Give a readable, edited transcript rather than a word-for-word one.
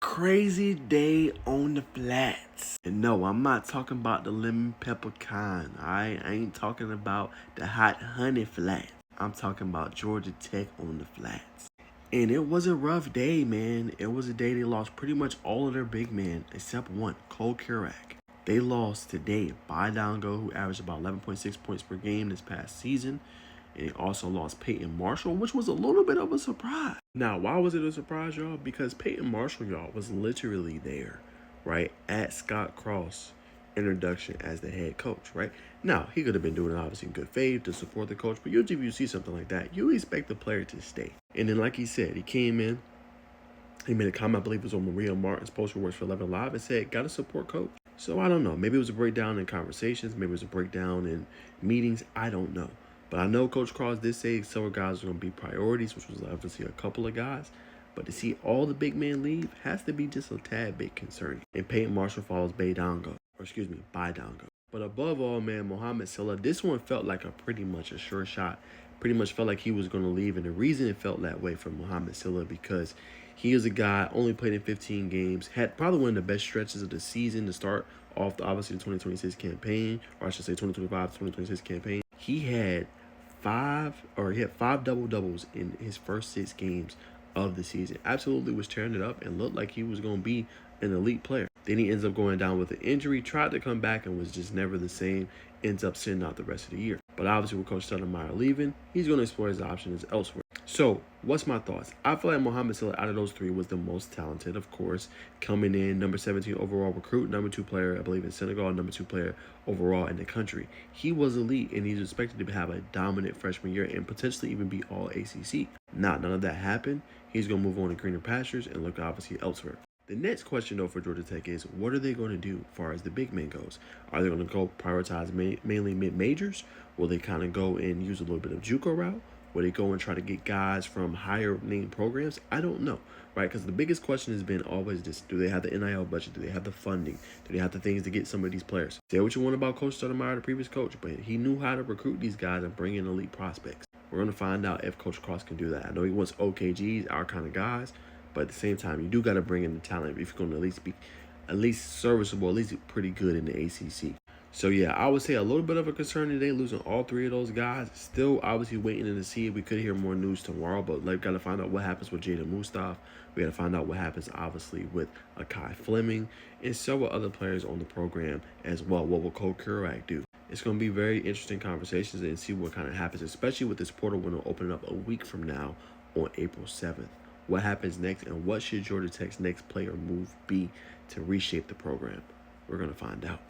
Crazy day on the flats. And no, I'm not talking about the lemon pepper kind. I ain't talking about the hot honey flats. I'm talking about Georgia Tech on the flats. And it was a rough day, man. It was a day they lost pretty much all of their big men except one, Cole Kurak. They lost today Baye Ndongo, who averaged about 11.6 points per game this past season. And they also lost Peyton Marshall, which was a little bit of a surprise. Now, why was it a surprise, y'all? Because Peyton Marshall, y'all, was literally there, right, at Scott Cross' introduction as the head coach, right? Now, he could have been doing it obviously in good faith to support the coach, but usually if you see something like that, you expect the player to stay. And then, like he said, he came in, he made a comment, I believe it was on Maria Martin's post works for 11 Live, and said, gotta support coach. So I don't know. Maybe it was a breakdown in conversations. Maybe it was a breakdown in meetings. I don't know. But I know Coach Cross did say several guys are going to be priorities, which was obviously a couple of guys. But to see all the big men leave has to be just a tad bit concerning. And Peyton Marshall follows Baye Ndongo. But above all, man, Mouhamed Sylla, this one felt like pretty much a sure shot. Pretty much felt like he was going to leave. And the reason it felt that way for Mouhamed Sylla because he is a guy, only played in 15 games, had probably one of the best stretches of the season to start off, obviously, the 2026 campaign, or I should say 2025-2026 campaign. He had five double-doubles in his first 6 games of the season. Absolutely was tearing it up and looked like he was going to be an elite player. Then he ends up going down with an injury, tried to come back and was just never the same, ends up sitting out the rest of the year. But obviously with Coach Stoudemire leaving, he's going to explore his options elsewhere. So, what's my thoughts? I feel like Mouhamed Sylla out of those 3 was the most talented, of course, coming in number 17 overall recruit, number 2 player, I believe, in Senegal, number 2 player overall in the country. He was elite, and he's expected to have a dominant freshman year and potentially even be All-ACC. None of that happened. He's going to move on to greener pastures and look obviously elsewhere. The next question, though, for Georgia Tech is, what are they going to do as far as the big men goes? Are they going to go prioritize mainly mid-majors? Will they kind of go and use a little bit of JUCO route? Will they go and try to get guys from higher name programs? I don't know, right? Because the biggest question has been always this: do they have the NIL budget? Do they have the funding? Do they have the things to get some of these players? Say what you want about Coach Stoudemire, the previous coach, but he knew how to recruit these guys and bring in elite prospects. We're going to find out if Coach Cross can do that. I know he wants OKGs, our kind of guys, but at the same time, you do got to bring in the talent if you're going to at least be serviceable, at least pretty good in the ACC. So, yeah, I would say a little bit of a concern today, losing all 3 of those guys. Still, obviously, waiting to see if we could hear more news tomorrow. But we've got to find out what happens with Jaden Mustaf. We got to find out what happens, obviously, with Akai Fleming and several other players on the program as well. What will Cole Kurak do? It's going to be very interesting conversations and see what kind of happens, especially with this portal window opening up a week from now on April 7th. What happens next, and what should Georgia Tech's next player move be to reshape the program? We're going to find out.